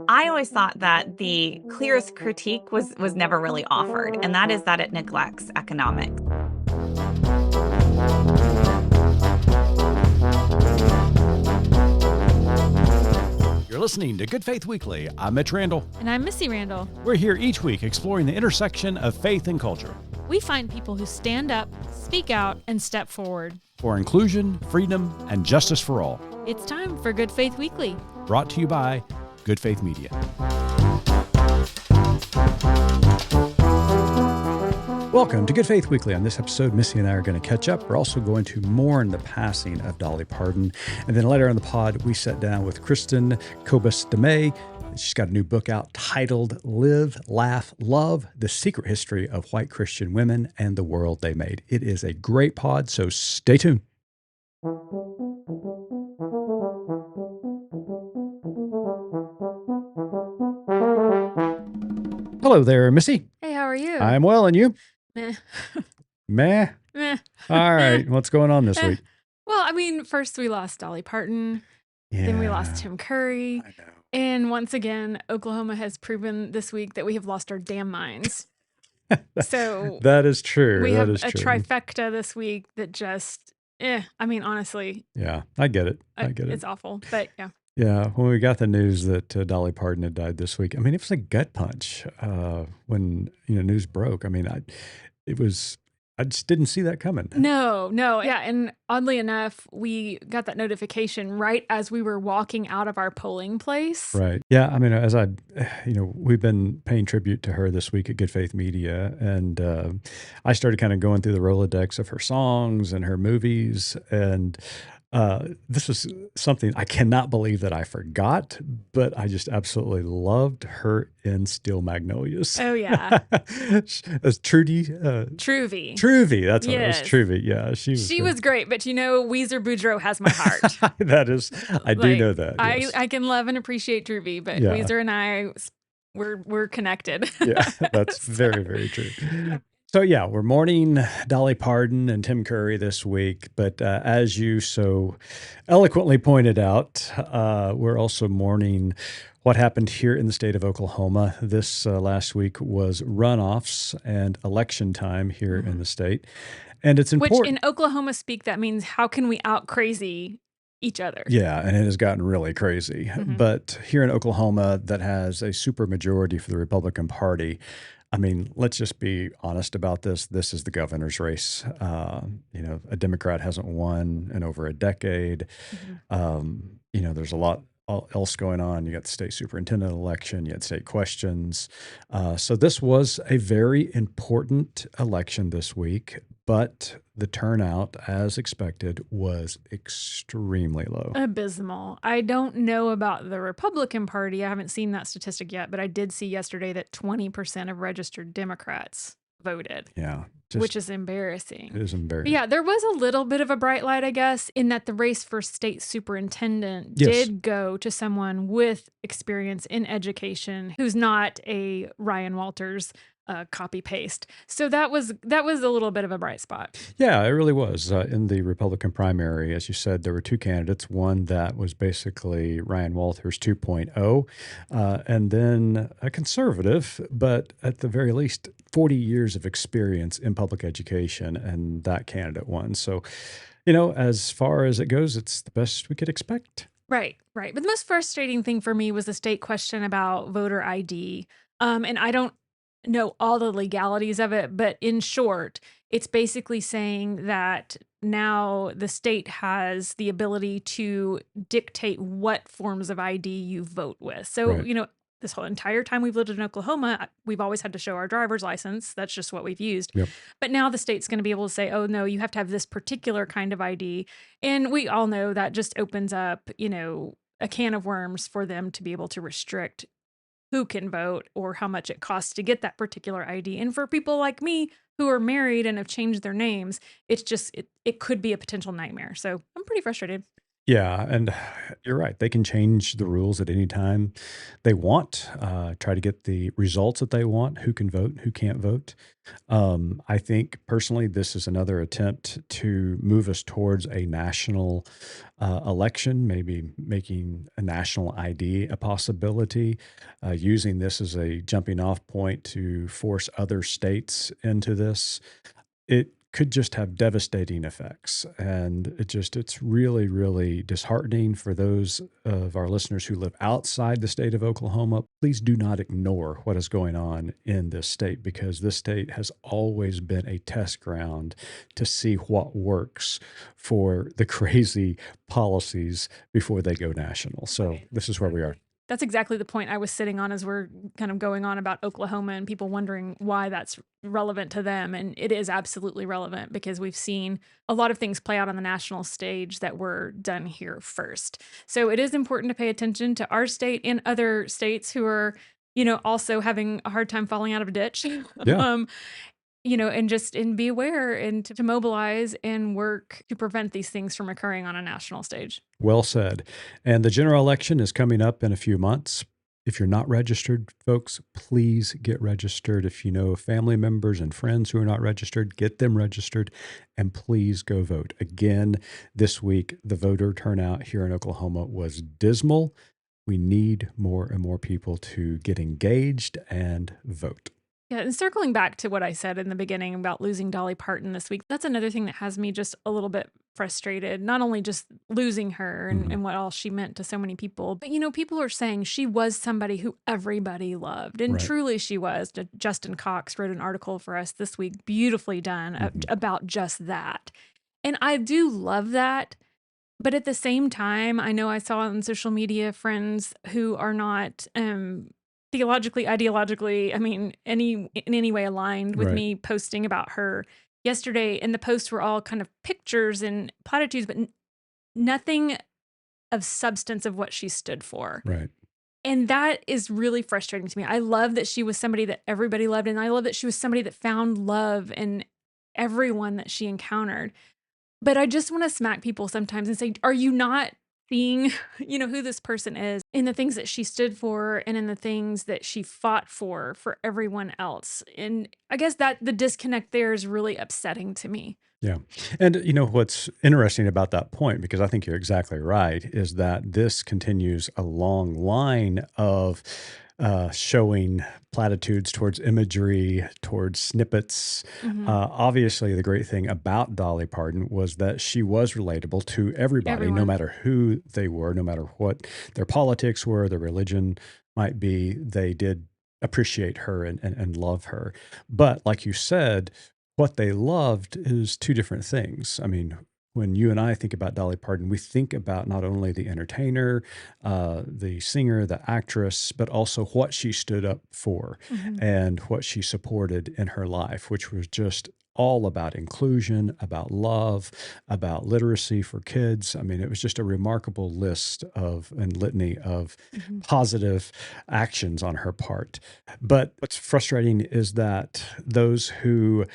I always thought that the clearest critique was never really offered, and that is that it neglects economics. You're listening to Good Faith Weekly. I'm Mitch Randall. And I'm Missy Randall. We're here each week exploring the intersection of faith and culture We find people who stand up, speak out, and step forward. for inclusion, freedom, and justice for all. It's time for Good Faith Weekly. Brought to you by Good Faith Media. Welcome to Good Faith Weekly. On this episode, Missy and I are going to catch up. We're also going to mourn the passing of Dolly Parton. And then later on the pod, we sat down with Kristin Ko-bes Du Mez. She's got a new book out titled Live, Laugh, Love, The Secret History of White Christian Women and the World They Made. It is a great pod, so stay tuned. Hello there, Missy. Hey, how are you? I'm well, and you? Meh. Meh. Meh. All right. What's going on this week? Well, I mean, first we lost Dolly Parton. Then we lost Tim Curry. I know. And once again, Oklahoma has proven this week that we have lost our damn minds. So That is true. we That have is a true. trifecta this week that just, I mean, honestly, Yeah, I get it. I get it. it's awful. But yeah. Yeah, when we got the news that Dolly Parton had died this week, I mean, it was a gut punch when news broke. I mean, I just didn't see that coming. No. Yeah. And oddly enough, we got that notification right as we were walking out of our polling place. Right. Yeah. I mean, we've been paying tribute to her this week at Good Faith Media, and I started kind of going through the Rolodex of her songs and her movies, and this was something I cannot believe that I forgot, but I just absolutely loved her in Steel Magnolias. Oh, yeah. As Trudy. Truvy. Truvy, that's what it was. Yes. Truvy, yeah, She was great, but Weezer Boudreaux has my heart. That is, I do Like, know that. Yes. I can love and appreciate Truvy, but Yeah. Weezer and I, we're connected. Yeah, that's very, very true. So yeah, we're mourning Dolly Parton and Tim Curry this week, but as you so eloquently pointed out, we're also mourning what happened here in the state of Oklahoma. This last week was runoffs and election time here in the state, and it's important. Which in Oklahoma speak, that means how can we out crazy each other? Yeah, and it has gotten really crazy. Mhm. But here in Oklahoma, that has a super majority for the Republican Party. I mean, let's just be honest about this. This is the governor's race. A Democrat hasn't won in over a decade. There's a lot else going on. You got the state superintendent election, you had state questions. So this was a very important election this week, but the turnout, as expected, was extremely low. Abysmal. I don't know about the Republican Party. I haven't seen that statistic yet, but I did see yesterday that 20% of registered Democrats voted, Yeah, which is embarrassing. it is embarrassing. Yeah, there was a little bit of a bright light, I guess, in that the race for state superintendent Yes. did go to someone with experience in education who's not a Ryan Walters copy paste. So that was a little bit of a bright spot. Yeah, it really was. In the Republican primary, as you said, there were two candidates, one that was basically Ryan Walters 2.0, and then a conservative, but at the very least, 40 years of experience in public education, and that candidate won. So, as far as it goes, it's the best we could expect. Right. But the most frustrating thing for me was the state question about voter ID. And I don't know all the legalities of it, but in short, it's basically saying that now the state has the ability to dictate what forms of ID you vote with. So, Right. this whole entire time we've lived in Oklahoma, we've always had to show our driver's license. That's just what we've used. Yep. But now the state's going to be able to say, oh, no, you have to have this particular kind of ID. And we all know that just opens up, a can of worms for them to be able to restrict who can vote or how much it costs to get that particular ID. And for people like me who are married and have changed their names, it's just, it could be a potential nightmare. So I'm pretty frustrated. Yeah, and you're right. They can change the rules at any time they want, try to get the results that they want, who can vote, who can't vote. I think personally, this is another attempt to move us towards a national election, maybe making a national ID a possibility, using this as a jumping off point to force other states into this. It could just have devastating effects. And it's really, really disheartening for those of our listeners who live outside the state of Oklahoma. Please do not ignore what is going on in this state because this state has always been a test ground to see what works for the crazy policies before they go national. So Right. this is where we are. That's exactly the point I was sitting on as we're kind of going on about Oklahoma and people wondering why that's relevant to them. And it is absolutely relevant because we've seen a lot of things play out on the national stage that were done here first. So it is important to pay attention to our state and other states who are, also having a hard time falling out of a ditch. Yeah. um, and be aware and to mobilize and work to prevent these things from occurring on a national stage. Well said. And the general election is coming up in a few months. If you're not registered, folks, please get registered. If you know family members and friends who are not registered, get them registered and please go vote. Again, this week, the voter turnout here in Oklahoma was dismal. We need more and more people to get engaged and vote. Yeah, and circling back to what I said in the beginning about losing Dolly Parton this week, that's another thing that has me just a little bit frustrated. Not only just losing her Mhm. and what all she meant to so many people, but people are saying she was somebody who everybody loved. And Right. truly she was. Justin Cox wrote an article for us this week, beautifully done, Mhm. about just that. And I do love that. But at the same time, I know I saw on social media friends who are not theologically, ideologically, I mean, in any way aligned with Right. me posting about her yesterday. And the posts were all kind of pictures and platitudes, but nothing of substance of what she stood for. Right. And that is really frustrating to me. I love that she was somebody that everybody loved. And I love that she was somebody that found love in everyone that she encountered. But I just wanna smack people sometimes and say, "Are you not seeing, who this person is in the things that she stood for and in the things that she fought for everyone else?" And I guess that the disconnect there is really upsetting to me. Yeah. And you know what's interesting about that point, because I think you're exactly right, is that this continues a long line of showing platitudes towards imagery, towards snippets. Mhm. Obviously, the great thing about Dolly Parton was that she was relatable to everybody, no Everyone. matter who they were, no matter what their politics were, their religion might be, they did appreciate her and love her. But like you said, what they loved is two different things. I mean, when you and I think about Dolly Parton, we think about not only the entertainer, the singer, the actress, but also what she stood up for Mhm. and what she supported in her life, which was just all about inclusion, about love, about literacy for kids. I mean, it was just a remarkable list of and litany of Mhm. positive actions on her part. But what's frustrating is that those who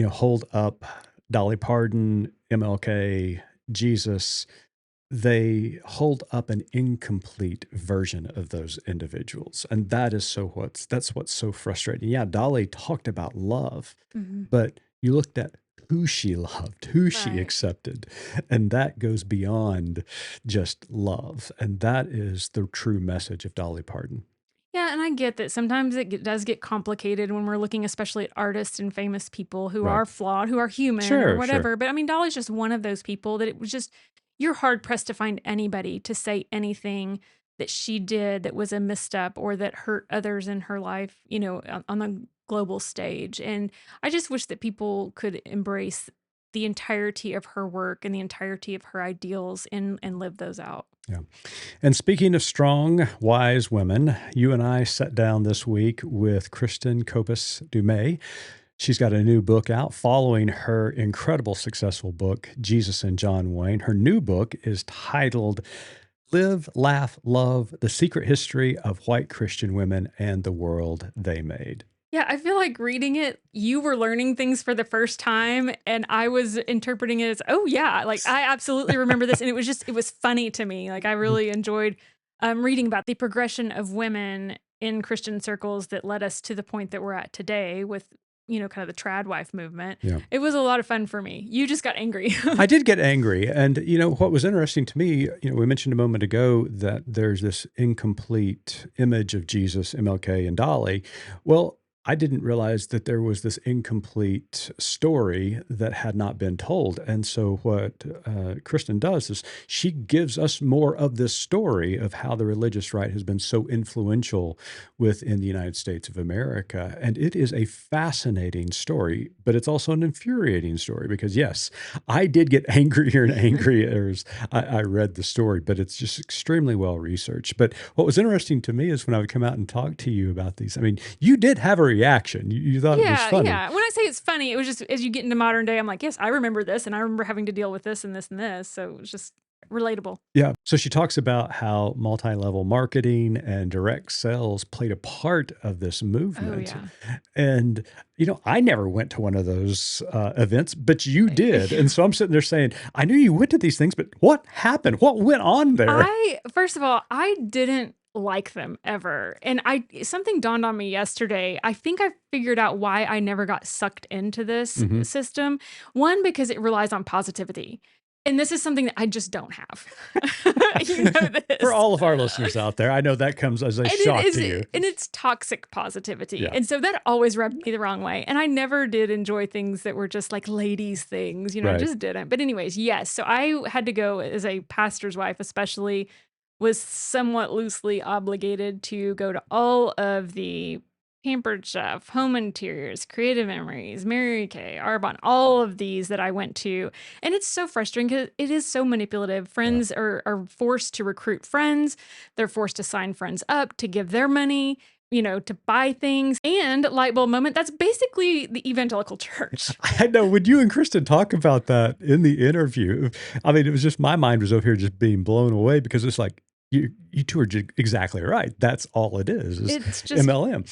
hold up Dolly Parton, MLK, Jesus, they hold up an incomplete version of those individuals. And that's what's so frustrating. Yeah, Dolly talked about love, Mhm. but you looked at who she loved, who she Right. accepted, and that goes beyond just love. And that is the true message of Dolly Parton. Yeah, and I get that sometimes does get complicated when we're looking, especially at artists and famous people who Right. are flawed, who are human or Sure, sure. whatever. But I mean, Dolly's just one of those people that it was just, you're hard pressed to find anybody to say anything that she did that was a misstep or that hurt others in her life, on the global stage. And I just wish that people could embrace the entirety of her work and the entirety of her ideals and live those out. Yeah. And speaking of strong, wise women, you and I sat down this week with Kristin Ko-bes Du Mez. She's got a new book out following her incredible successful book, Jesus and John Wayne. Her new book is titled Live, Laugh, Love: The Secret History of White Christian Women and the World They Made. Yeah, I feel like reading it, you were learning things for the first time, and I was interpreting it as, "Oh, yeah, like, I absolutely remember this," and it was funny to me, like, I really enjoyed, reading about the progression of women in Christian circles that led us to the point that we're at today with, kind of the trad wife movement. Yeah. It was a lot of fun for me. You just got angry. I did get angry. And, what was interesting to me, we mentioned a moment ago that there's this incomplete image of Jesus, MLK, and Dolly. Well, I didn't realize that there was this incomplete story that had not been told. And so, what Kristen does is she gives us more of this story of how the religious right has been so influential within the United States of America. And it is a fascinating story, but it's also an infuriating story because, yes, I did get angrier and angrier as I read the story, but it's just extremely well researched. But what was interesting to me is when I would come out and talk to you about these, I mean, you did have a reaction. You thought it was Yeah, funny. yeah. When I say it's funny, it was just as you get into modern day, I'm like, yes, I remember this, and I remember having to deal with this and this and this. So it was just relatable. Yeah. So she talks about how multi-level marketing and direct sales played a part of this Oh, movement. yeah. And, I never went to one of those events, but you did. And so I'm sitting there saying, I knew you went to these things, but what happened? What went on there? First of all, I didn't like them ever. And something dawned on me yesterday. I think I figured out why I never got sucked into this Mhm. system. One, because it relies on positivity. And this is something that I just don't have. You know For this. all of our listeners out there, I know that comes as a And shock to you. it's toxic positivity. Yeah. And so that always rubbed me the wrong way. And I never did enjoy things that were just like ladies things, I Right. just didn't. But anyways, yes. So I had to go as a pastor's wife, especially was somewhat loosely obligated to go to all of the Pampered Chef, Home Interiors, Creative Memories, Mary Kay, Arbonne, all of these that I went to. And it's so frustrating because it is so manipulative. Friends are forced to recruit friends. They're forced to sign friends up to give their money, to buy things. And light bulb moment, that's basically the evangelical church. I know. Would you and Kristen talk about that in the interview? I mean, it was just my mind was over here just being blown away because it's like, you two are exactly right. That's all it is It's just MLM.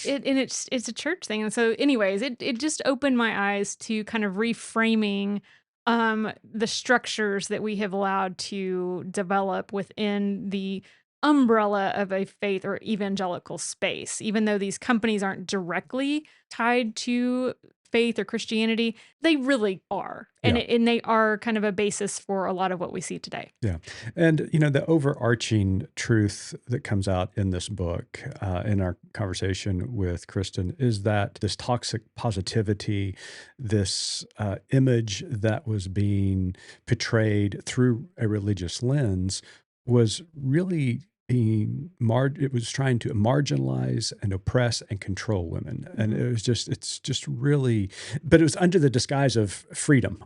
it's a church thing. And so anyways, it just opened my eyes to kind of reframing the structures that we have allowed to develop within the umbrella of a faith or evangelical space. Even though these companies aren't directly tied to faith or Christianity, they really are. And Yeah. and they are kind of a basis for a lot of what we see today. Yeah. And, the overarching truth that comes out in this book, in our conversation with Kristen, is that this toxic positivity, this image that was being portrayed through a religious lens was really it was trying to marginalize and oppress and control women. And it's just really, but it was under the disguise of freedom.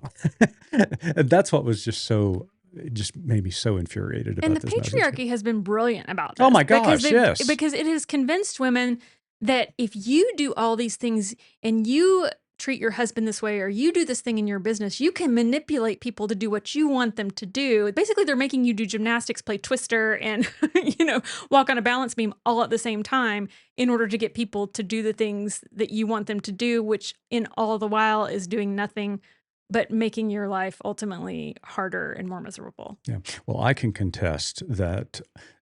And that's what was just so, it just made me so infuriated about And the this message. patriarchy has been brilliant about this. Oh my gosh, yes. Because it has convinced women that if you do all these things and you treat your husband this way or you do this thing in your business, you can manipulate people to do what you want them to do. Basically, they're making you do gymnastics, play Twister, and walk on a balance beam all at the same time in order to get people to do the things that you want them to do, which in all the while is doing nothing but making your life ultimately harder and more miserable. Yeah. Well, I can contest that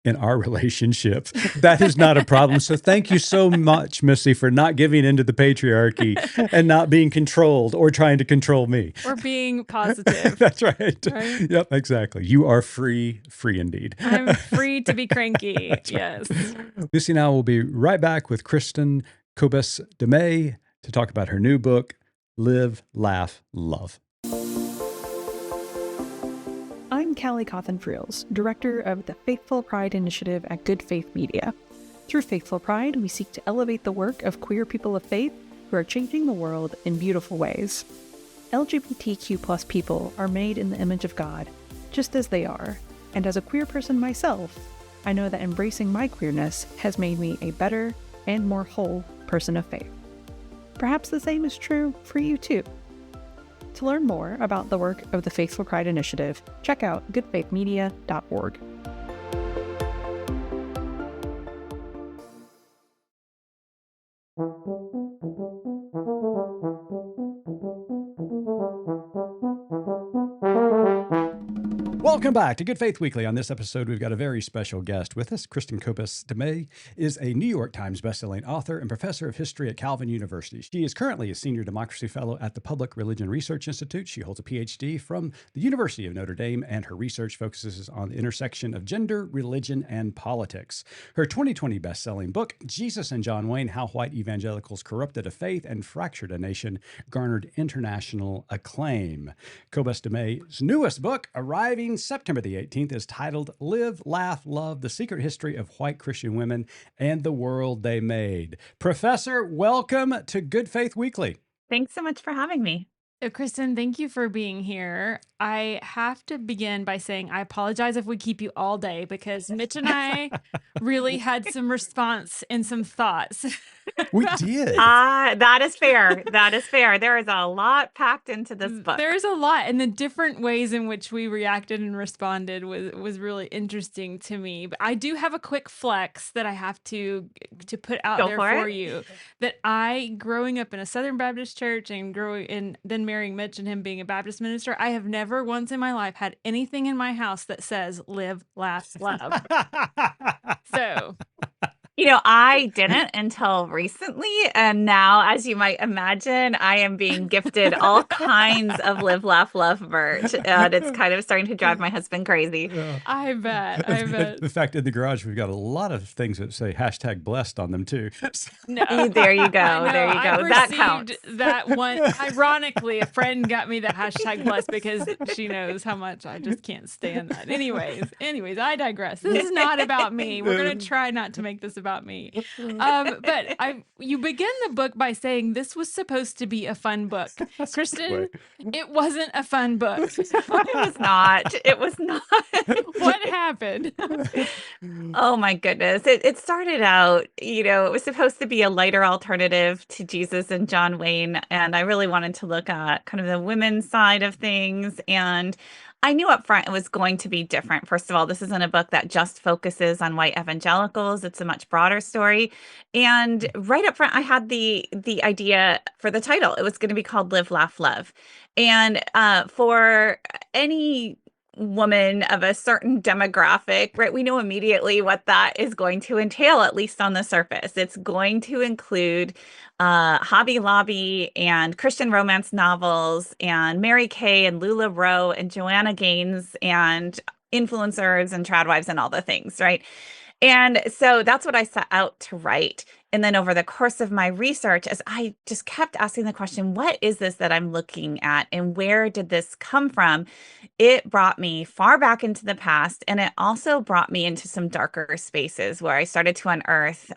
in our relationship, that is not a problem. So thank you so much, Missy, for not giving into the patriarchy and not being controlled or trying to control me. Or being positive. That's right. Right? Yep, exactly. You are free indeed. I'm free to be cranky. Yes. Missy and I will be right back with Kristin Ko-bes Du Mez to talk about her new book, Live, Laugh, Love. I'm Callie Cawthon-Friels, Director of the Faithful Pride Initiative at Good Faith Media. Through Faithful Pride, we seek to elevate the work of queer people of faith who are changing the world in beautiful ways. LGBTQ+ people are made in the image of God, just as they are, and as a queer person myself, I know that embracing my queerness has made me a better and more whole person of faith. Perhaps the same is true for you too. To learn more about the work of the Faithful Pride Initiative, check out goodfaithmedia.org. Welcome back to Good Faith Weekly. On this episode, we've got a very special guest with us. Kristin Ko-bes Du Mez is a New York Times bestselling author and professor of history at Calvin University. She is currently a senior democracy fellow at the Public Religion Research Institute. She holds a PhD from the University of Notre Dame, and her research focuses on the intersection of gender, religion, and politics. Her 2020 bestselling book, Jesus and John Wayne: How White Evangelicals Corrupted a Faith and Fractured a Nation, garnered international acclaim. Ko-bes Du Mez's newest book, arriving September the 18th, is titled Live, Laugh, Love: The Secret History of White Christian Women and the World They Made. Professor, welcome to Good Faith Weekly. Thanks so much for having me. Kristin, thank you for being here. I have to begin by saying I apologize if we keep you all day because Mitch and I really had some response and some thoughts. We did. That is fair. That is fair. There is a lot packed into this book. There's a lot, and the different ways in which we reacted and responded was really interesting to me. But I do have a quick flex that I have to put out Go there for for it. you. That I, growing up in a Southern Baptist church and then marrying Mitch and him being a Baptist minister, I have never once in my life had anything in my house that says live, laugh, love. So I didn't until recently. And now, as you might imagine, I am being gifted all kinds of live, laugh, love merch. And it's kind of starting to drive my husband crazy. Yeah. I bet. In fact, in the garage, we've got a lot of things that say #blessed on them, too. No. There you go. I know, There you go. I That received counts. that one. Ironically, a friend got me that #blessed because she knows how much I just can't stand that. Anyways, I digress. This is not about me. We're gonna try not to make this about me. But you begin the book by saying this was supposed to be a fun book. Kristin, it wasn't a fun book. It was not. It was not. What happened? Oh my goodness. It started out, it was supposed to be a lighter alternative to Jesus and John Wayne. And I really wanted to look at kind of the women's side of things. And I knew up front it was going to be different. First of all, this isn't a book that just focuses on white evangelicals. It's a much broader story. And right up front, I had the idea for the title. It was going to be called Live, Laugh, Love. And for any woman of a certain demographic, right, we know immediately what that is going to entail, at least on the surface. It's going to include Hobby Lobby and Christian romance novels and Mary Kay and Lula Rowe and Joanna Gaines and influencers and tradwives and all the things, right? And so that's what I set out to write. And then over the course of my research, as I just kept asking the question, what is this that I'm looking at and where did this come from? It brought me far back into the past. And it also brought me into some darker spaces where I started to unearth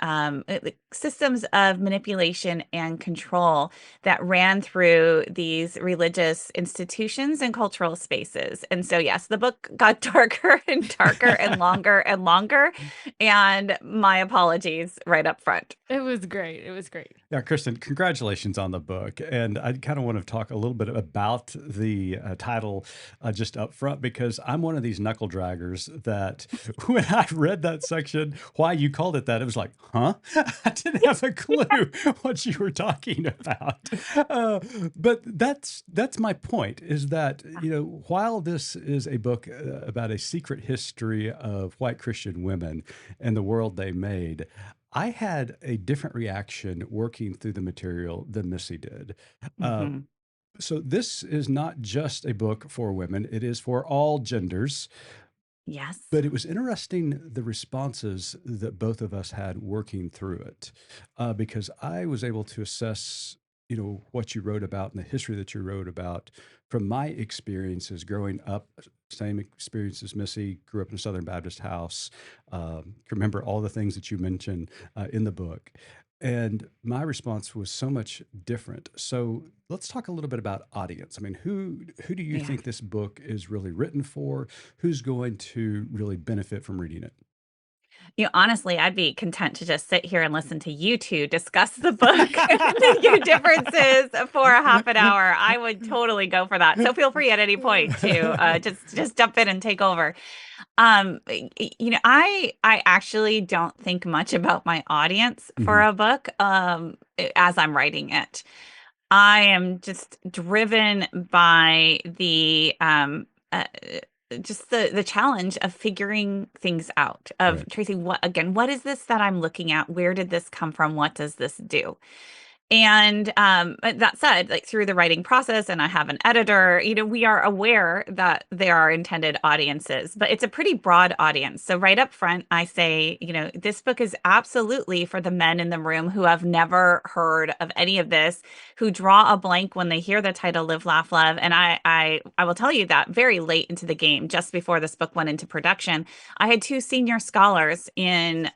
systems of manipulation and control that ran through these religious institutions and cultural spaces. And so, yes, the book got darker and darker and longer and longer. And my apologies right up front. It was great. It was great. Yeah, Kristin, congratulations on the book. And I kind of want to talk a little bit about the title just up front, because I'm one of these knuckle draggers that when I read that section, why you called it that, it was like, huh? I didn't have a clue what you were talking about. But that's my point, is that, while this is a book about a secret history of white Christian women and the world they made, I had a different reaction working through the material than Missy did. So this is not just a book for women, it is for all genders. Yes. But it was interesting the responses that both of us had working through it, because I was able to assess, what you wrote about and the history that you wrote about from my experiences growing up. Same experience as Missy, grew up in a Southern Baptist house. Remember all the things that you mentioned in the book. And my response was so much different. So let's talk a little bit about audience. I mean, who do you think this book is really written for? Who's going to really benefit from reading it? Honestly, I'd be content to just sit here and listen to you two discuss the book and your differences for a half an hour. I would totally go for that. So feel free at any point to just jump in and take over. I actually don't think much about my audience for a book as I'm writing it. I am just driven by the just the challenge of figuring things out, of Right. tracing what is this that I'm looking at? Where did this come from? What does this do? And but that said, like through the writing process, and I have an editor, we are aware that there are intended audiences, but it's a pretty broad audience. So right up front, I say, this book is absolutely for the men in the room who have never heard of any of this, who draw a blank when they hear the title Live, Laugh, Love. And I will tell you that very late into the game, just before this book went into production, I had two senior scholars in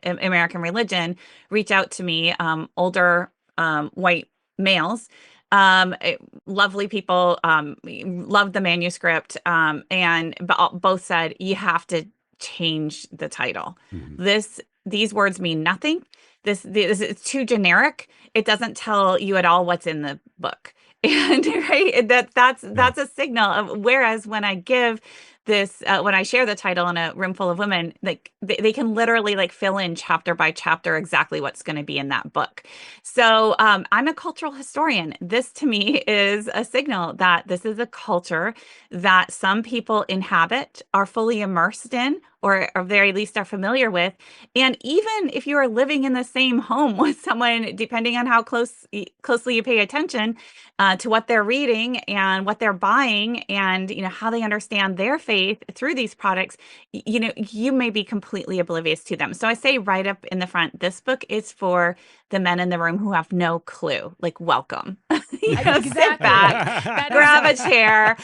American religion reach out to me, older white males, lovely people, loved the manuscript, and both said, you have to change the title. Mhm. These words mean nothing. This is too generic. It doesn't tell you at all what's in the book. And right, that's Yeah. a signal of, whereas when I give this, when I share the title in a room full of women, like they can literally like fill in chapter by chapter exactly what's going to be in that book. So I'm a cultural historian. This to me is a signal that this is a culture that some people inhabit, are fully immersed in, or very least are familiar with. And even if you are living in the same home with someone, depending on how closely you pay attention to what they're reading and what they're buying, and how they understand their faith through these products, you may be completely oblivious to them. So I say right up in the front, this book is for the men in the room who have no clue. Like, welcome. Exactly. Sit back, grab a chair.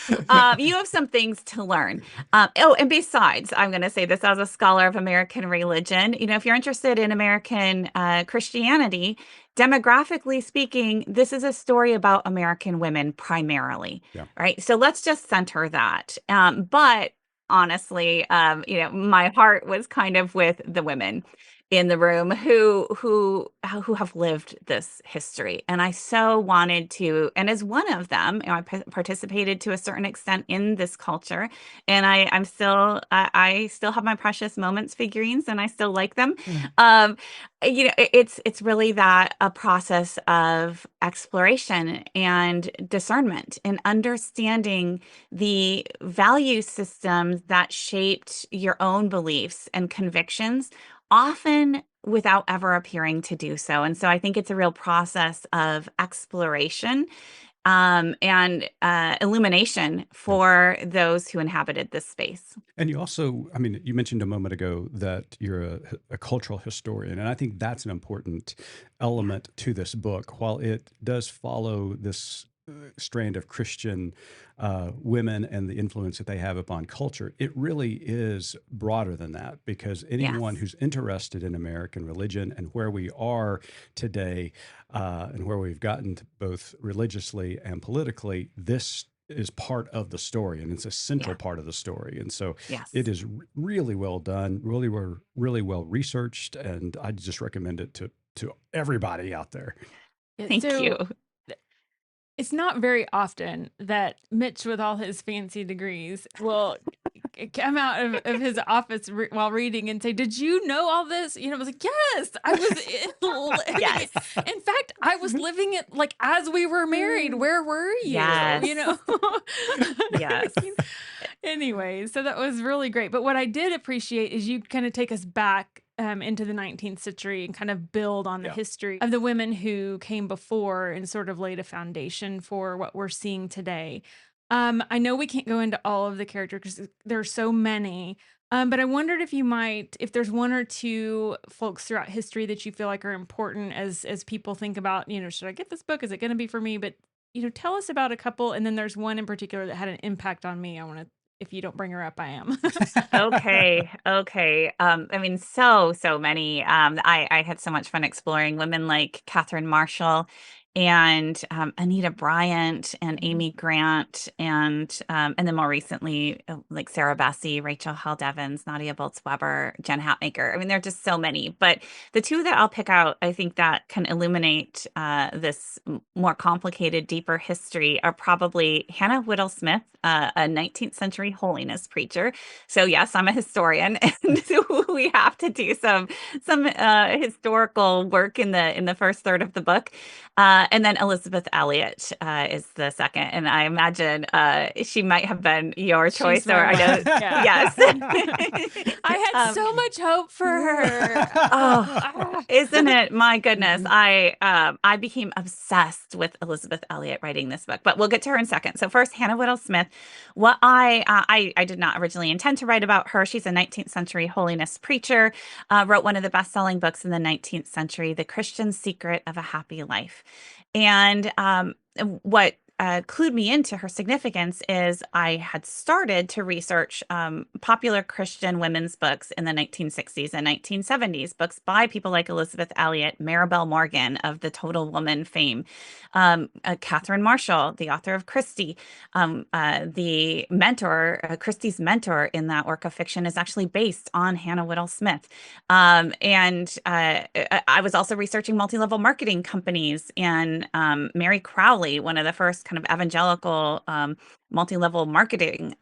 You have some things to learn. And besides, I'm going to say this as a scholar of American religion, if you're interested in American Christianity, demographically speaking, this is a story about American women primarily, Yeah. right? So let's just center that. But honestly, my heart was kind of with the women in the room who have lived this history, and I so wanted to. And as one of them, I participated to a certain extent in this culture, and I still have my precious moments figurines, and I still like them. Um, it's really that a process of exploration and discernment and understanding the value systems that shaped your own beliefs and convictions, often without ever appearing to do so. And so I think it's a real process of exploration and illumination Yeah. for those who inhabited this space. And you also, I mean, you mentioned a moment ago that you're a cultural historian, and I think that's an important element to this book. While it does follow this strand of Christian women and the influence that they have upon culture, it really is broader than that, because anyone Yes. who's interested in American religion and where we are today and where we've gotten to both religiously and politically, this is part of the story, and it's a central Yeah. part of the story. And so Yes. it is really well done, really well researched, and I just recommend it to everybody out there. Thank you. So it's not very often that Mitch, with all his fancy degrees, will come out of his office while reading and say, "Did you know all this?" I was like, "Yes, I was." Yes. In fact, I was living it like as we were married. Where were you? Yes. Yes. Anyway, so that was really great. But what I did appreciate is you kind of take us back into the 19th century and kind of build on the Yeah. history of the women who came before and sort of laid a foundation for what we're seeing today. I know we can't go into all of the characters because there are so many. But I wondered if there's one or two folks throughout history that you feel like are important as people think about, should I get this book? Is it going to be for me? But tell us about a couple, and then there's one in particular that had an impact on me. I want to, if you don't bring her up, I am. Okay. I mean, so many. I had so much fun exploring women like Catherine Marshall and Anita Bryant and Amy Grant, and then more recently, like Sarah Bessey, Rachel Held Evans, Nadia Boltz-Weber, Jen Hatmaker. I mean, there are just so many. But the two that I'll pick out, I think that can illuminate this more complicated, deeper history, are probably Hannah Whittle Smith, a 19th century holiness preacher. So yes, I'm a historian, and so we have to do some historical work in the first third of the book. And then Elizabeth Elliot is the second. And I imagine she might have been your choice, She's my or I know, one. Yeah. yes. I had so much hope for her. Oh, isn't it? My goodness. Mhm. I became obsessed with Elizabeth Elliot writing this book, but we'll get to her in a second. So first, Hannah Whittle Smith. What I did not originally intend to write about her. She's a 19th century holiness preacher, wrote one of the best-selling books in the 19th century, The Christian Secret of a Happy Life. And what clued me into her significance is I had started to research popular Christian women's books in the 1960s and 1970s, books by people like Elizabeth Elliot, Maribel Morgan of the Total Woman fame, Catherine Marshall, the author of Christie. The mentor, Christie's mentor in that work of fiction is actually based on Hannah Whittle Smith. And I was also researching multi-level marketing companies, and Mary Crowley, one of the first kind of evangelical multi-level marketing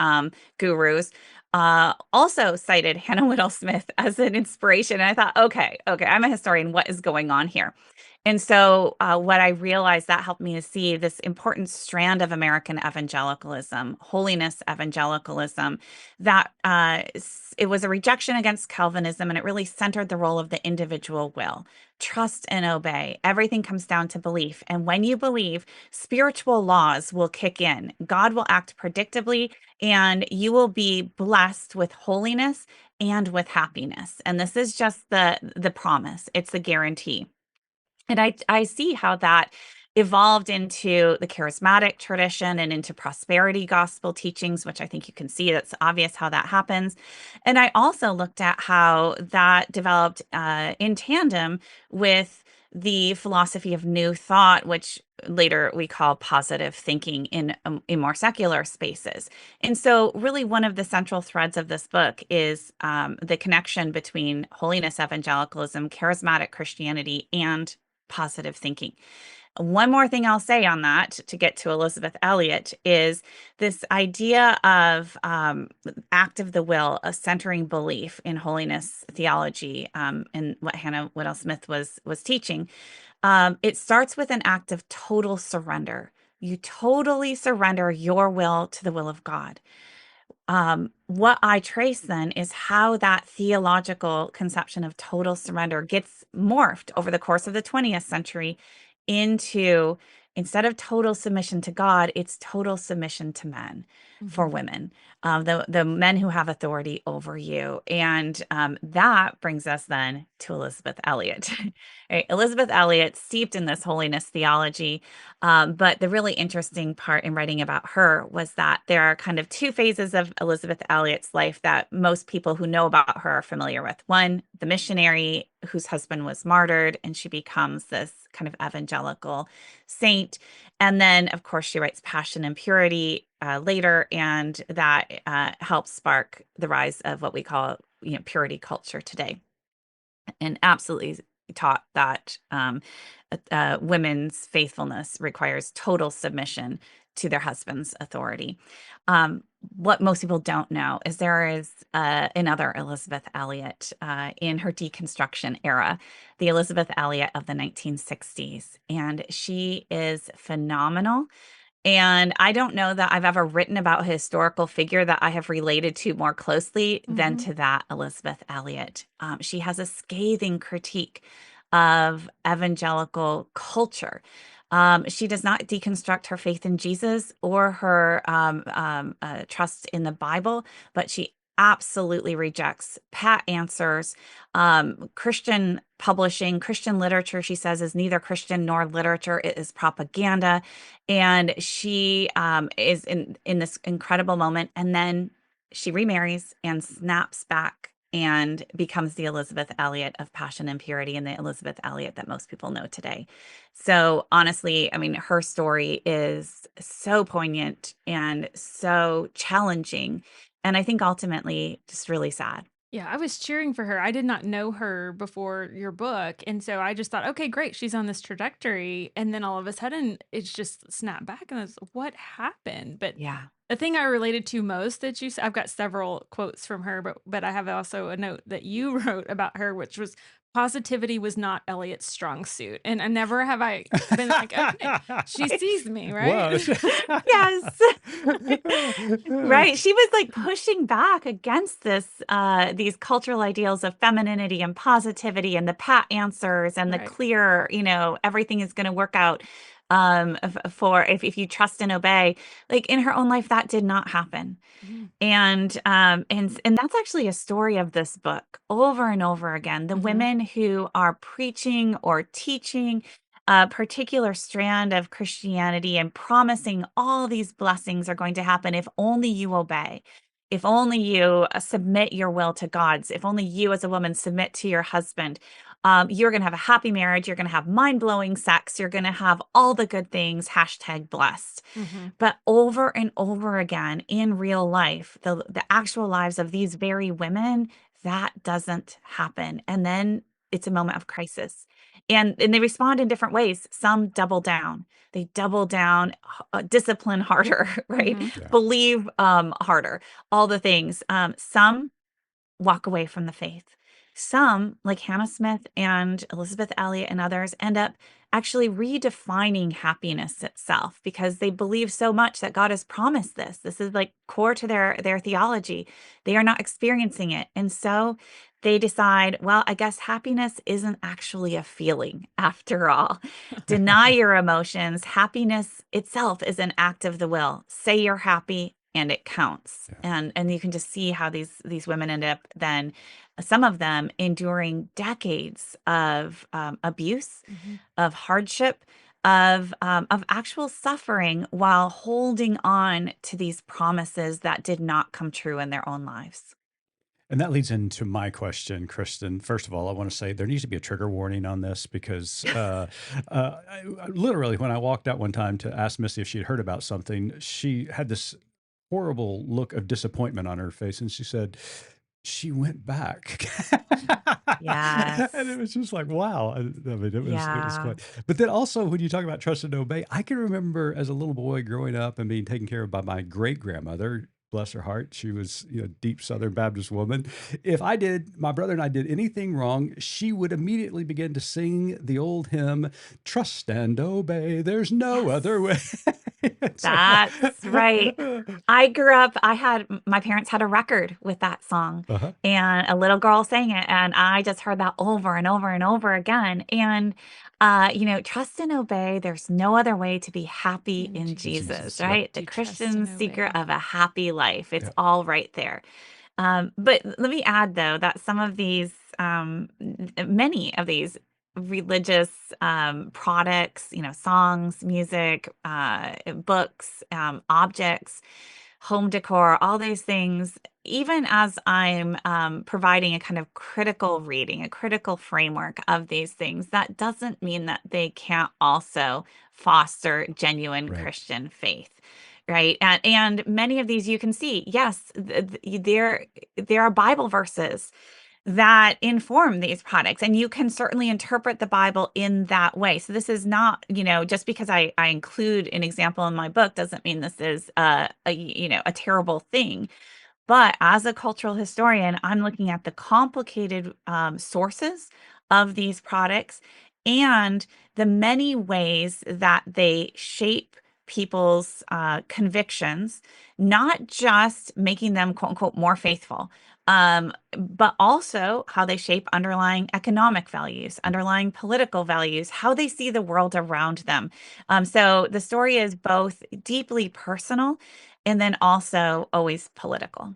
gurus, also cited Hannah Whittle Smith as an inspiration. And I thought, okay, I'm a historian. What is going on here? And so what I realized that helped me to see this important strand of American evangelicalism, holiness evangelicalism, that it was a rejection against Calvinism, and it really centered the role of the individual will. Trust and obey. Everything comes down to belief. And when you believe, spiritual laws will kick in. God will act predictably, and you will be blessed with holiness and with happiness. And this is just the promise. It's the guarantee. And I see how that evolved into the charismatic tradition and into prosperity gospel teachings, which I think you can see that's obvious how that happens. And I also looked at how that developed in tandem with the philosophy of New Thought, which later we call positive thinking in more secular spaces. And so really one of the central threads of this book is the connection between holiness evangelicalism, charismatic Christianity, and positive thinking. One more thing I'll say on that to get to Elizabeth Elliot is this idea of act of the will, a centering belief in holiness theology, and what Hannah Whittle Smith was teaching. It starts with an act of total surrender. You totally surrender your will to the will of God. What I trace then is how that theological conception of total surrender gets morphed over the course of the 20th century into, instead of total submission to God, it's total submission to men for women, the men who have authority over you. And that brings us then to Elizabeth Elliot. Right? Elizabeth Elliot, steeped in this holiness theology. But the really interesting part in writing about her was that there are kind of two phases of Elizabeth Elliot's life that most people who know about her are familiar with. One, the missionary whose husband was martyred, and she becomes this kind of evangelical saint. And then, of course, she writes Passion and Purity later, and that helps spark the rise of what we call, purity culture today, and absolutely taught that women's faithfulness requires total submission to their husband's authority. What most people don't know is there is another Elizabeth Elliot in her deconstruction era, the Elizabeth Elliot of the 1960s, and she is phenomenal. And I don't know that I've ever written about a historical figure that I have related to more closely than to that Elizabeth Elliot. She has a scathing critique of evangelical culture. She does not deconstruct her faith in Jesus or her trust in the Bible, but she absolutely rejects pat answers. Christian publishing, Christian literature, she says, is neither Christian nor literature. It is propaganda. And she is in this incredible moment. And then she remarries and snaps back and becomes the Elizabeth Elliot of Passion and Purity, and the Elizabeth Elliot that most people know today. So honestly, I mean, her story is so poignant and so challenging, and I think ultimately just really sad. Yeah, I was cheering for her. I did not know her before your book. And so I just thought, okay, great. She's on this trajectory. And then all of a sudden, it's just snapped back. And I was, what happened? But Yeah. The thing I related to most that I've got several quotes from her, but I have also a note that you wrote about her, which was positivity was not Elliot's strong suit. And I never have I been like, okay, she sees me, right? Whoa. Yes. Right. She was like pushing back against these cultural ideals of femininity and positivity and the pat answers and the Right. clear, everything is going to work out for if you trust and obey. Like in her own life, that did not happen. Mhm. And that's actually a story of this book over and over again. The Mhm. women who are preaching or teaching a particular strand of Christianity and promising all these blessings are going to happen if only you obey, if only you submit your will to God's, if only you as a woman submit to your husband. You're going to have a happy marriage. You're going to have mind-blowing sex. You're going to have all the good things, #blessed. Mhm. But over and over again in real life, the actual lives of these very women, that doesn't happen. And then it's a moment of crisis. And they respond in different ways. Some double down. They double down, discipline harder, right? Mhm. Yeah. Believe harder, all the things. Some walk away from the faith. Some, like Hannah Smith and Elizabeth Elliot and others, end up actually redefining happiness itself because they believe so much that God has promised this. This is like core to their theology. They are not experiencing it. And so they decide, well, I guess happiness isn't actually a feeling after all. Deny your emotions. Happiness itself is an act of the will. Say you're happy and it counts. Yeah. And you can just see how these women end up then, some of them enduring decades of abuse, Mhm. of hardship, of actual suffering while holding on to these promises that did not come true in their own lives. And that leads into my question, Kristen. First of all, I want to say there needs to be a trigger warning on this because literally, when I walked out one time to ask Missy if she'd heard about something, she had this horrible look of disappointment on her face, and she said she went back. Yes. And it was just like, wow. I mean, it was Yeah. quite. But then also, when you talk about trust and obey, I can remember as a little boy growing up and being taken care of by my great grandmother. Bless her heart. She was, deep Southern Baptist woman. If my brother and I did anything wrong, she would immediately begin to sing the old hymn, "Trust and obey. There's no Yes. other way." So, That's right. I grew up, my parents had a record with that song uh-huh. and a little girl sang it. And I just heard that over and over and over again. And, trust and obey. There's no other way to be happy In in Jesus. Jesus, Jesus. Yep. right? The To trust Christian and secret obey. of a happy life. It's Yep. all right there. But let me add, though, that some of these, many of these religious products, songs, music, books, objects, home decor, all these things, even as I'm providing a kind of critical reading, a critical framework of these things, that doesn't mean that they can't also foster genuine Right. Christian faith. Right. And many of these you can see, yes, there are Bible verses that inform these products, and you can certainly interpret the Bible in that way. So this is not, just because I include an example in my book doesn't mean this is a terrible thing. But as a cultural historian, I'm looking at the complicated sources of these products and the many ways that they shape people's convictions, not just making them, quote unquote, more faithful, but also how they shape underlying economic values, underlying political values, how they see the world around them. So the story is both deeply personal and then also always political.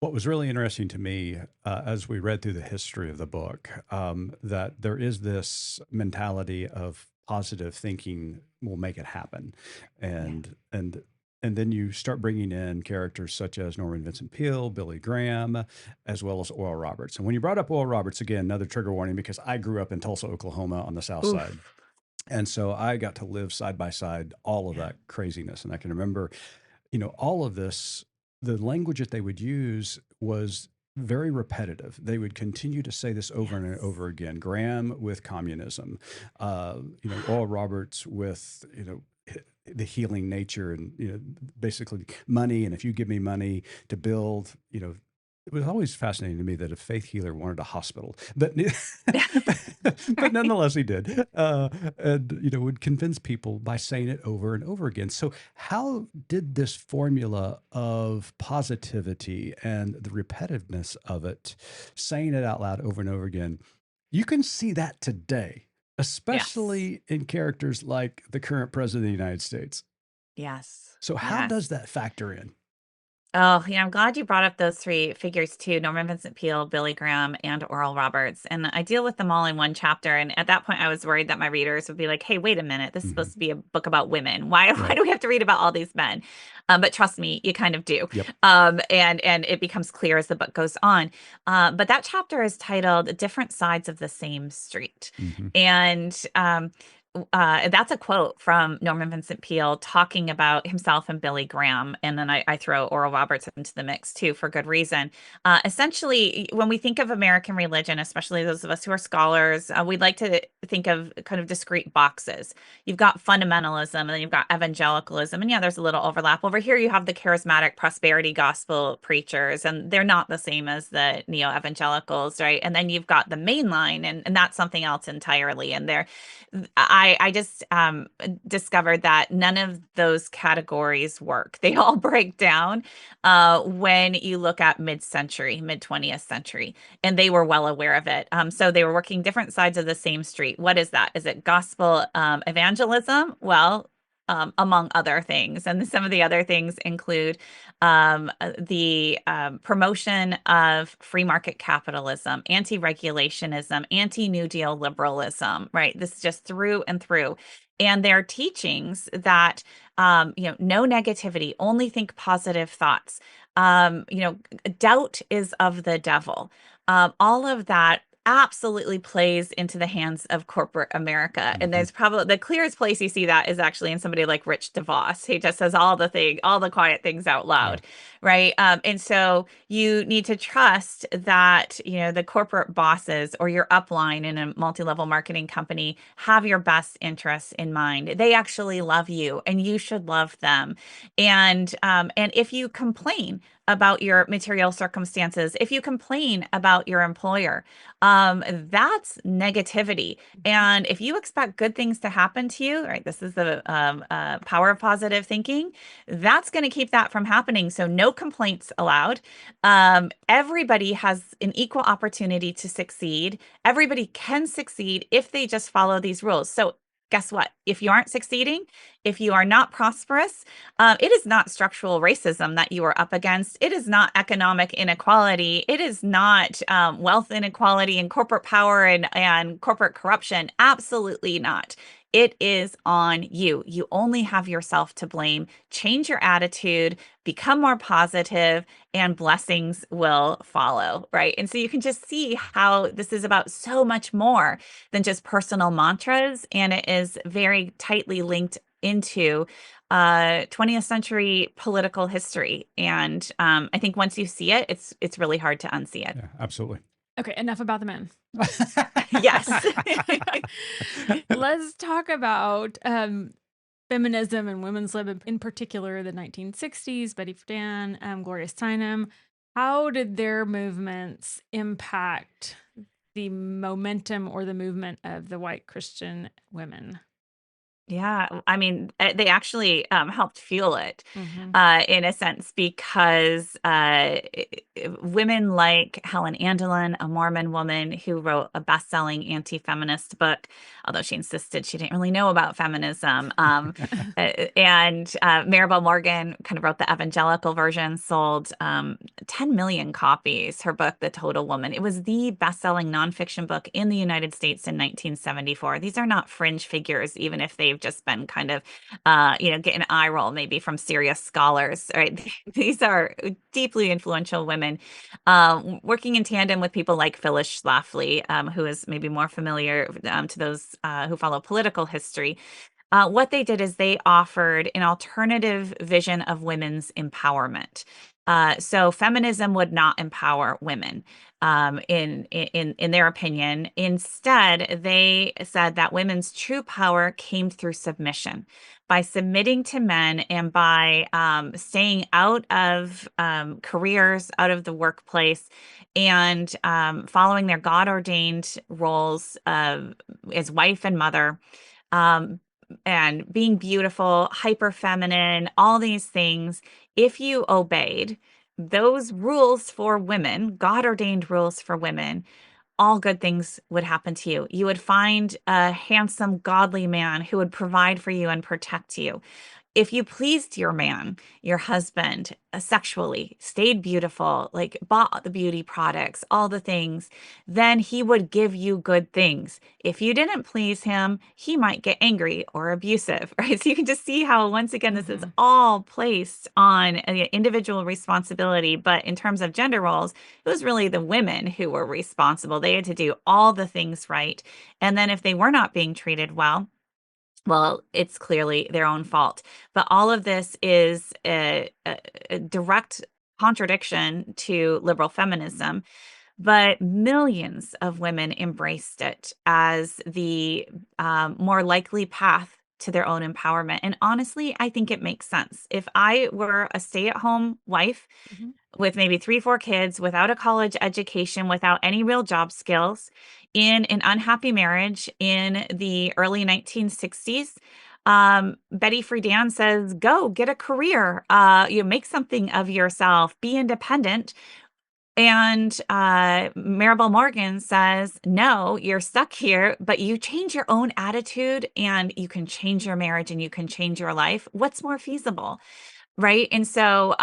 What was really interesting to me as we read through the history of the book, that there is this mentality of positive thinking will make it happen, Yeah. and then you start bringing in characters such as Norman Vincent Peale, Billy Graham, as well as Oral Roberts. And when you brought up Oral Roberts, again, another trigger warning because I grew up in Tulsa, Oklahoma, on the South Side. Oof. And so I got to live side by side all of Yeah. that craziness. And I can remember, all of this, the language that they would use was very repetitive. They would continue to say this over and Yes. over again. Graham with communism, Oral Roberts with, the healing nature and, basically money. And if you give me money to build, it was always fascinating to me that a faith healer wanted a hospital, but but Right. nonetheless he did, and would convince people by saying it over and over again. So how did this formula of positivity and the repetitiveness of it, saying it out loud over and over again, you can see that today, Yes. especially in characters like the current president of the United States. Yes. So how Yes. does that factor in? Oh, I'm glad you brought up those three figures too, Norman Vincent Peale, Billy Graham, and Oral Roberts. And I deal with them all in one chapter. And at that point, I was worried that my readers would be like, hey, wait a minute, this is Hmm. supposed to be a book about women. Why Right. do we have to read about all these men? But trust me, you kind of do. Yep. And it becomes clear as the book goes on. But that chapter is titled Different Sides of the Same Street. Hmm. And that's a quote from Norman Vincent Peale talking about himself and Billy Graham. And then I throw Oral Roberts into the mix too, for good reason. Essentially, when we think of American religion, especially those of us who are scholars, we'd like to think of kind of discrete boxes. You've got fundamentalism and then you've got evangelicalism. And yeah, there's a little overlap. Over here, you have the charismatic prosperity gospel preachers, and they're not the same as the neo evangelicals, right? And then you've got the mainline, and that's something else entirely. And they're I just discovered that none of those categories work. They all break down when you look at mid-century, mid-20th century, and they were well aware of it. So they were working different sides of the same street. What is that? Is it gospel evangelism? Well, among other things. And some of the other things include the promotion of free market capitalism, anti-regulationism, anti-New Deal liberalism, right? This is just through and through. And their teachings that, no negativity, only think positive thoughts. Doubt is of the devil. All of that absolutely plays into the hands of corporate America. And Hmm. there's probably the clearest place you see that is actually in somebody like Rich DeVos. He just says all the quiet things out Yeah. loud, right? And so you need to trust that, the corporate bosses or your upline in a multi-level marketing company have your best interests in mind. They actually love you and you should love them. And if you complain about your material circumstances, if you complain about your employer, that's negativity. And if you expect good things to happen to you, right, this is the power of positive thinking, that's going to keep that from happening. So no complaints allowed. Everybody has an equal opportunity to succeed. Everybody can succeed if they just follow these rules. So guess what? If you aren't succeeding, if you are not prosperous, it is not structural racism that you are up against. It is not economic inequality. It is not wealth inequality and corporate power and corporate corruption. Absolutely not. It is on you. You only have yourself to blame. Change your attitude, become more positive, and blessings will follow, right? And so you can just see how this is about so much more than just personal mantras. And it is very tightly linked into 20th century political history. And I think once you see it, it's really hard to unsee it. Yeah, absolutely. Okay, enough about the men. Yes. Let's talk about feminism and women's lib, in particular the 1960s, Betty Friedan, Gloria Steinem. How did their movements impact the momentum or the movement of the white Christian women? Yeah, I mean, they actually helped fuel it Mm-hmm. in a sense because women like Helen Andelin, a Mormon woman who wrote a best-selling anti-feminist book, although she insisted she didn't really know about feminism, and Maribel Morgan kind of wrote the evangelical version, sold 10 million copies. Her book, The Total Woman, it was the best-selling nonfiction book in the United States in 1974. These are not fringe figures, even if they've just been kind of, get an eye roll maybe from serious scholars, right? These are deeply influential women working in tandem with people like Phyllis Schlafly, who is maybe more familiar to those who follow political history. What they did is they offered an alternative vision of women's empowerment. So feminism would not empower women, in their opinion. Instead, they said that women's true power came through submission. by submitting to men and by staying out of careers, out of the workplace, and following their God-ordained roles as wife and mother, um, and being beautiful, hyper feminine, all these things. If you obeyed those rules for women, God-ordained rules for women, all good things would happen to you. You would find a handsome, godly man who would provide for you and protect you. If you pleased your man, your husband, sexually, stayed beautiful, like bought the beauty products, all the things, then he would give you good things. If you didn't please him, he might get angry or abusive, right? So you can just see how, once again, this is all placed on individual responsibility. But in terms of gender roles, it was really the women who were responsible. They had to do all the things right. And then if they were not being treated well, it's clearly their own fault. But all of this is a direct contradiction to liberal feminism. But millions of women embraced it as the more likely path to their own empowerment. And honestly, I think it makes sense. If I were a stay-at-home wife with maybe 3, 4 kids, without a college education, without any real job skills, in an unhappy marriage in the early 1960s, Betty Friedan says, go get a career, make something of yourself, be independent. And Maribel Morgan says, no, you're stuck here, but you change your own attitude and you can change your marriage and you can change your life. What's more feasible? Right. And so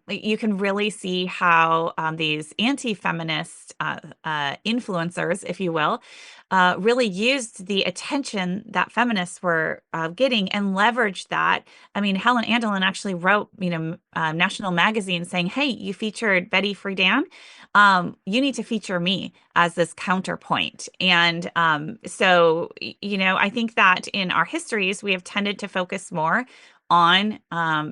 you can really see how these anti-feminist influencers, if you will, really used the attention that feminists were getting and leveraged that. I mean, Helen Andelin actually wrote, National Magazine saying, hey, you featured Betty Friedan. You need to feature me as this counterpoint. And I think that in our histories, we have tended to focus more on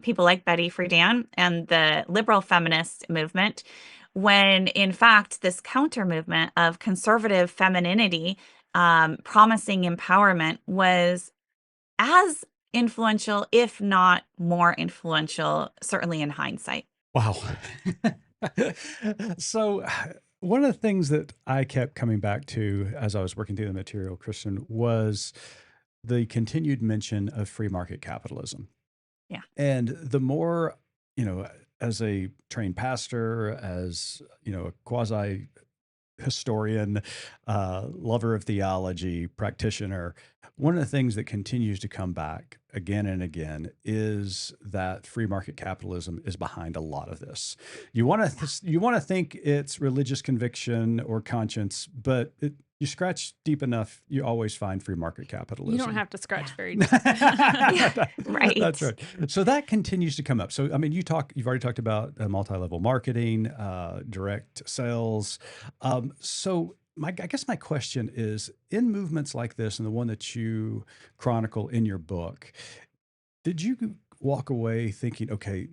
people like Betty Friedan and the liberal feminist movement, when in fact this counter movement of conservative femininity, promising empowerment, was as influential, if not more influential, certainly in hindsight. Wow. So one of the things that I kept coming back to as I was working through the material, Kristin, was the continued mention of free market capitalism. Yeah. And the more, as a trained pastor, as, a quasi historian, lover of theology, practitioner, one of the things that continues to come back again and again is that free market capitalism is behind a lot of this. You want to think it's religious conviction or conscience, but you scratch deep enough, you always find free market capitalism. You don't have to scratch very deep. Right. That's right. So that continues to come up. So, I mean, you've already talked about multi-level marketing, direct sales. So I guess my question is, in movements like this, and the one that you chronicle in your book, did you walk away thinking, okay,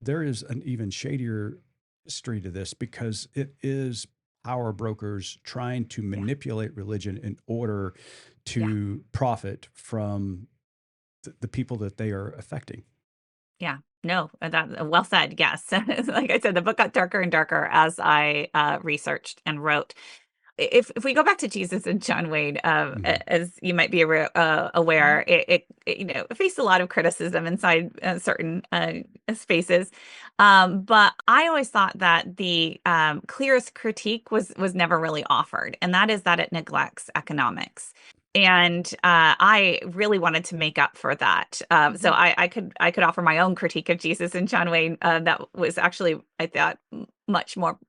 there is an even shadier history to this, because it is power brokers trying to manipulate religion in order to profit from the people that they are affecting? Yeah. No, that well said. Yes. Like I said, the book got darker and darker as I researched and wrote. If we go back to Jesus and John Wayne, as you might be aware, it faced a lot of criticism inside certain spaces. But I always thought that the clearest critique was never really offered, and that is that it neglects economics. And I really wanted to make up for that. So I could offer my own critique of Jesus and John Wayne that was actually, I thought, much more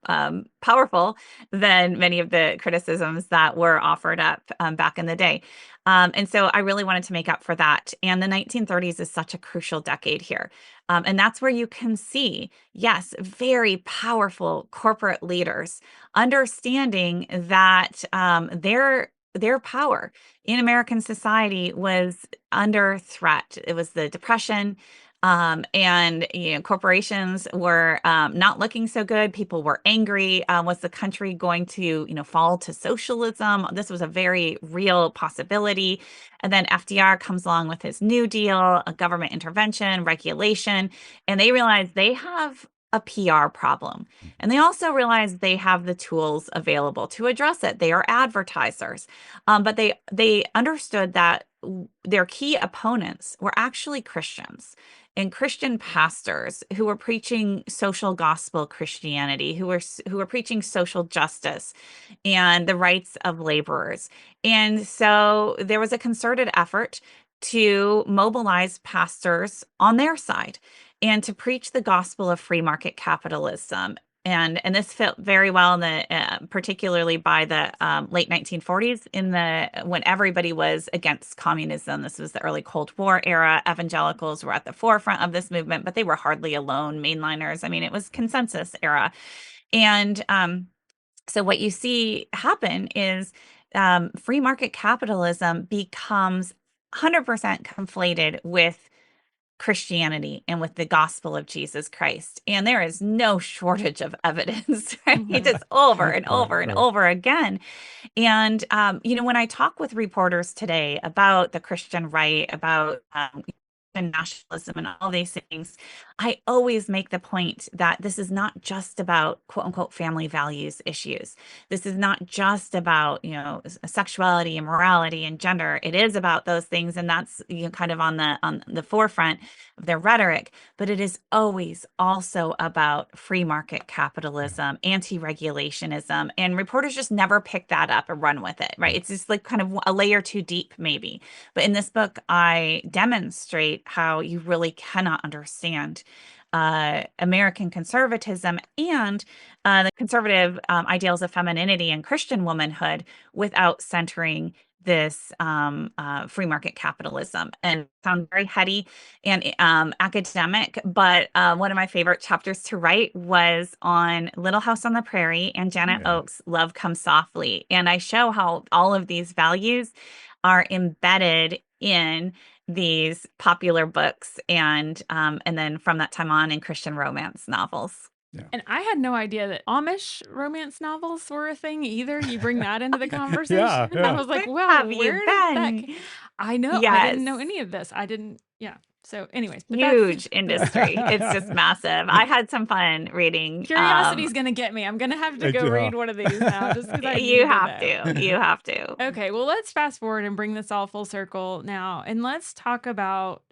powerful than many of the criticisms that were offered up back in the day. And so I really wanted to make up for that. And the 1930s is such a crucial decade here. And that's where you can see, yes, very powerful corporate leaders understanding that their power in American society was under threat. It was the Depression. And corporations were not looking so good. People were angry. Was the country going to fall to socialism? This was a very real possibility. And then FDR comes along with his New Deal, a government intervention, regulation, and they realize they have a PR problem. And they also realize they have the tools available to address it. They are advertisers. But they understood that their key opponents were actually Christians and Christian pastors who were preaching social gospel Christianity, who were preaching social justice and the rights of laborers. And so there was a concerted effort to mobilize pastors on their side and to preach the gospel of free market capitalism. And this fit very well in the particularly by the late 1940s, when everybody was against communism. This was the early Cold War era. Evangelicals were at the forefront of this movement, but they were hardly alone. Mainliners, I mean, it was consensus era. And so what you see happen is free market capitalism becomes 100% conflated with Christianity and with the gospel of Jesus Christ. And there is no shortage of evidence, right? Just over and over and over again. And, when I talk with reporters today about the Christian right, about and nationalism and all these things, I always make the point that this is not just about quote unquote family values issues. This is not just about, sexuality and morality and gender. It is about those things. And that's kind of on the forefront of their rhetoric, but it is always also about free market capitalism, anti-regulationism, and reporters just never pick that up and run with it, right? It's just like kind of a layer too deep, maybe. But in this book, I demonstrate how you really cannot understand American conservatism and the conservative ideals of femininity and Christian womanhood without centering this free market capitalism. And sound very heady and academic, but one of my favorite chapters to write was on Little House on the Prairie and Janet Oakes' Love Comes Softly. And I show how all of these values are embedded in these popular books and then from that time on in Christian romance novels. Yeah. And I had no idea that Amish romance novels were a thing either. You bring that into the conversation. Yeah. I was like, Where wow, have you where did that been? I know. I didn't know any of this. I didn't. Yeah. So anyways, but Huge industry. It's just massive. I had some fun reading. Curiosity's going to get me. I'm going to have to go read one of these now just because I You need have to know. to. You have to. Okay, well, let's fast forward and bring this all full circle now, and let's talk about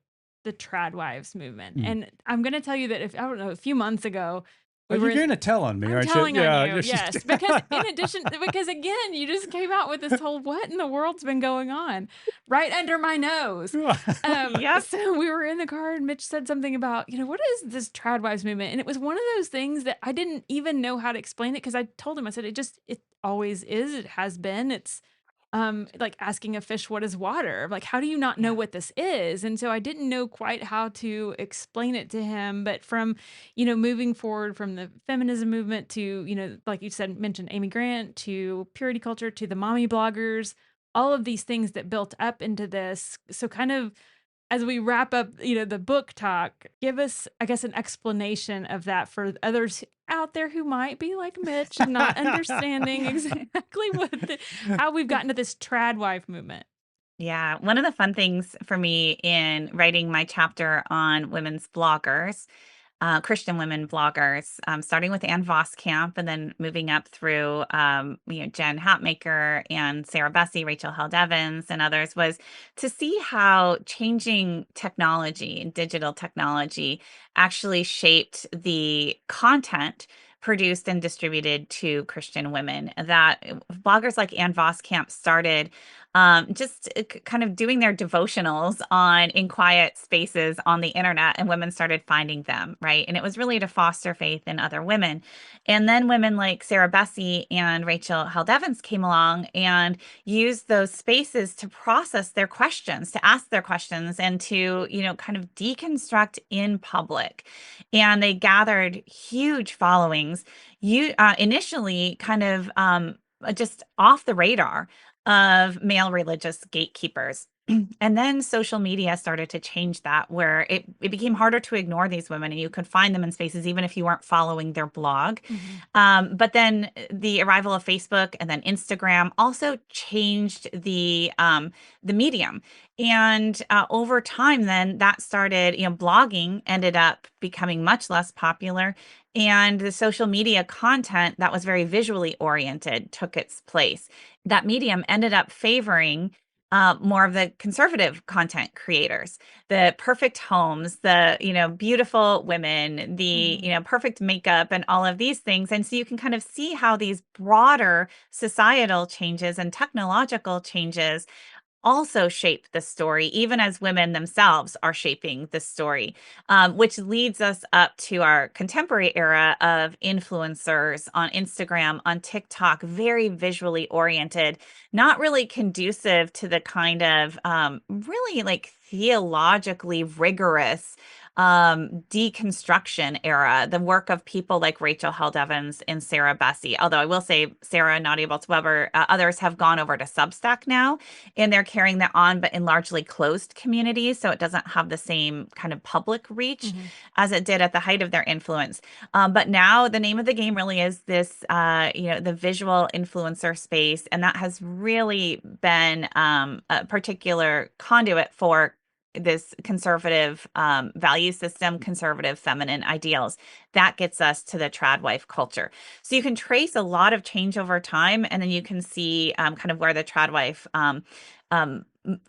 the trad wives movement. And I'm going to tell you that I don't know, a few months ago, you're going to tell on me, I'm aren't you? telling on you, you're yes. Because because again, you just came out with this whole what in the world's been going on right under my nose. Yep. So we were in the car and Mitch said something about, what is this trad wives movement? And it was one of those things that I didn't even know how to explain it because I told him, I said, it always is. It has been. It's like asking a fish what is water. Like, how do you not know what this is? And so I didn't know quite how to explain it to him. But from, moving forward from the feminism movement to, like you said, mentioned Amy Grant, to purity culture, to the mommy bloggers, all of these things that built up into this. So kind of as we wrap up, the book talk, give us, I guess, an explanation of that for others out there who might be like Mitch and not understanding exactly how we've gotten to this trad wife movement. Yeah. One of the fun things for me in writing my chapter on women's bloggers, Christian women bloggers, starting with Ann Voskamp and then moving up through, Jen Hatmaker and Sarah Bessey, Rachel Held Evans, and others, was to see how changing technology and digital technology actually shaped the content produced and distributed to Christian women. That bloggers like Ann Voskamp started just kind of doing their devotionals in quiet spaces on the internet, and women started finding them, right? And it was really to foster faith in other women. And then women like Sarah Bessey and Rachel Held Evans came along and used those spaces to process their questions, to ask their questions, and to, kind of deconstruct in public. And they gathered huge followings. Initially kind of just off the radar of male religious gatekeepers. And then social media started to change that, where it became harder to ignore these women, and you could find them in spaces even if you weren't following their blog. But then the arrival of Facebook and then Instagram also changed the medium. And over time, then that started, blogging ended up becoming much less popular. And the social media content that was very visually oriented took its place. That medium ended up favoring more of the conservative content creators, the perfect homes, the, beautiful women, the, perfect makeup and all of these things. And so you can kind of see how these broader societal changes and technological changes also shape the story, even as women themselves are shaping the story, which leads us up to our contemporary era of influencers on Instagram, on TikTok, very visually oriented, not really conducive to the kind of really like theologically rigorous deconstruction era, the work of people like Rachel Held Evans and Sarah Bessey. Although I will say Sarah, Nadia Bolz-Weber, others have gone over to Substack now, and they're carrying that on, but in largely closed communities. So it doesn't have the same kind of public reach as it did at the height of their influence. But now the name of the game really is this, the visual influencer space. And that has really been a particular conduit for this conservative value system, conservative feminine ideals. That gets us to the trad wife culture. So you can trace a lot of change over time, and then you can see kind of where the trad wife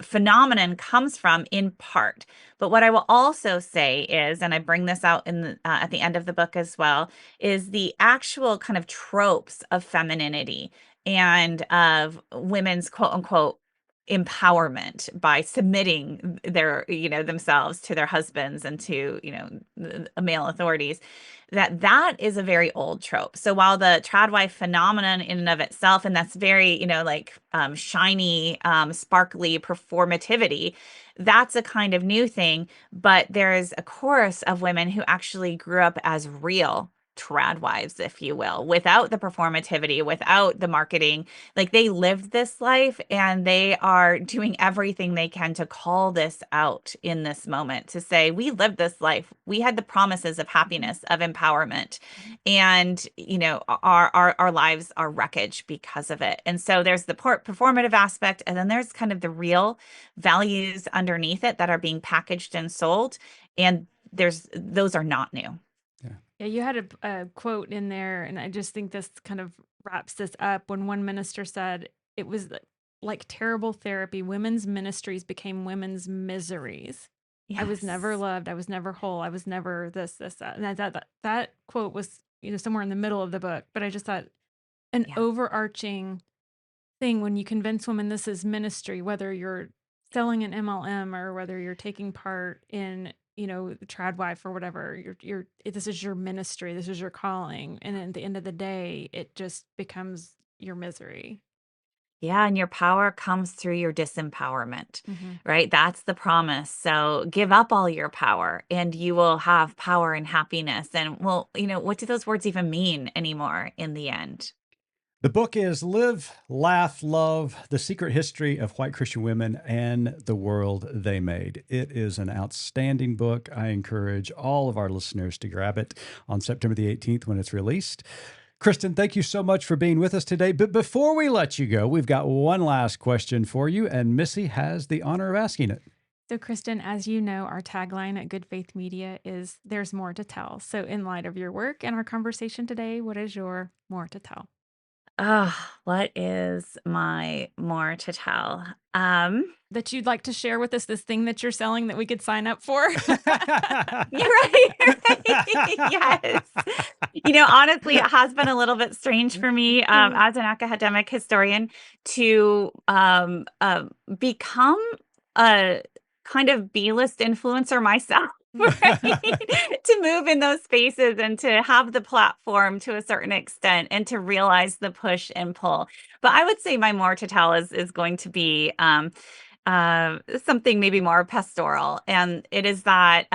phenomenon comes from in part. But what I will also say is, and I bring this out in at the end of the book as well, is the actual kind of tropes of femininity and of women's quote unquote empowerment by submitting their themselves to their husbands and to the male authorities, that is a very old trope. So while the trad wife phenomenon in and of itself, and that's very shiny, sparkly performativity, that's a kind of new thing, but there's a chorus of women who actually grew up as real trad wives, if you will, without the performativity, without the marketing. Like, they lived this life, and they are doing everything they can to call this out in this moment, to say, we lived this life. We had the promises of happiness, of empowerment, and our lives are wreckage because of it. And so there's the performative aspect, and then there's kind of the real values underneath it that are being packaged and sold, and those are not new. Yeah, you had a quote in there, and I just think this kind of wraps this up, when one minister said it was like terrible therapy. Women's ministries became women's miseries. Yes. I was never loved. I was never whole. I was never this, that. And I thought that quote was somewhere in the middle of the book, but I just thought an overarching thing when you convince women this is ministry, whether you're selling an MLM or whether you're taking part in trad wife or whatever, this is your ministry, this is your calling, and at the end of the day it just becomes your misery. Yeah, and your power comes through your disempowerment, right? That's the promise. So give up all your power and you will have power and happiness. And well, what do those words even mean anymore in the end? The book is Live, Laugh, Love, The Secret History of White Christian Women and the World They Made. It is an outstanding book. I encourage all of our listeners to grab it on September the 18th when it's released. Kristin, thank you so much for being with us today. But before we let you go, we've got one last question for you, and Missy has the honor of asking it. So, Kristin, as you know, our tagline at Good Faith Media is "There's more to tell." So in light of your work and our conversation today, what is your more to tell? What is my more to tell? That you'd like to share with us, this thing that you're selling that we could sign up for? You're right. Yes. Honestly, it has been a little bit strange for me as an academic historian to become a kind of B-list influencer myself. Right? To move in those spaces and to have the platform to a certain extent and to realize the push and pull. But I would say my more to tell is going to be something maybe more pastoral. And it is that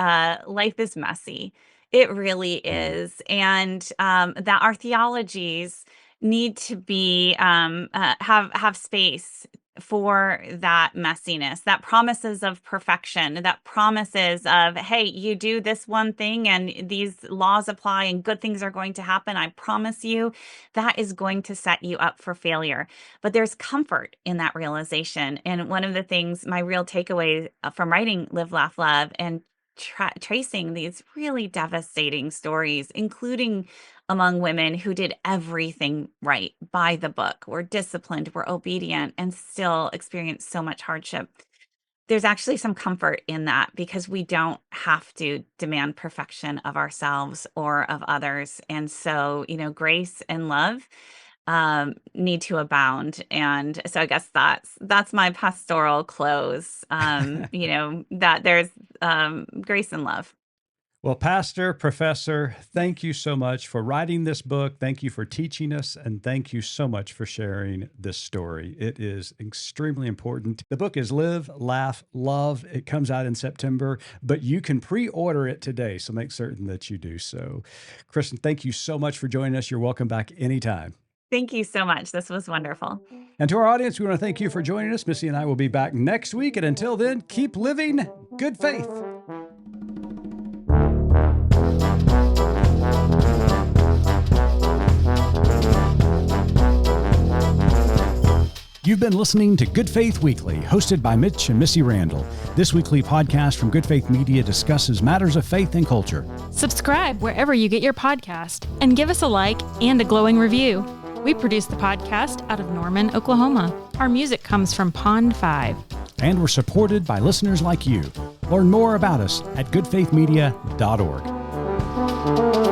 life is messy. It really is. And that our theologies need to be have space for that messiness, that promises of perfection, that promises of, hey, you do this one thing and these laws apply and good things are going to happen. I promise you that is going to set you up for failure. But there's comfort in that realization. And one of the things, my real takeaway from writing Live, Laugh, Love and tracing these really devastating stories, including among women who did everything right by the book, were disciplined, were obedient, and still experienced so much hardship. There's actually some comfort in that because we don't have to demand perfection of ourselves or of others. And so, grace and love need to abound. And so I guess that's my pastoral close, that there's grace and love. Well, Pastor, Professor, thank you so much for writing this book. Thank you for teaching us. And thank you so much for sharing this story. It is extremely important. The book is Live, Laugh, Love. It comes out in September, but you can pre-order it today. So make certain that you do so. Kristin, thank you so much for joining us. You're welcome back anytime. Thank you so much. This was wonderful. And to our audience, we want to thank you for joining us. Missy and I will be back next week. And until then, keep living good faith. You've been listening to Good Faith Weekly, hosted by Mitch and Missy Randall. This weekly podcast from Good Faith Media discusses matters of faith and culture. Subscribe wherever you get your podcast and give us a like and a glowing review. We produce the podcast out of Norman, Oklahoma. Our music comes from Pond 5. And we're supported by listeners like you. Learn more about us at goodfaithmedia.org.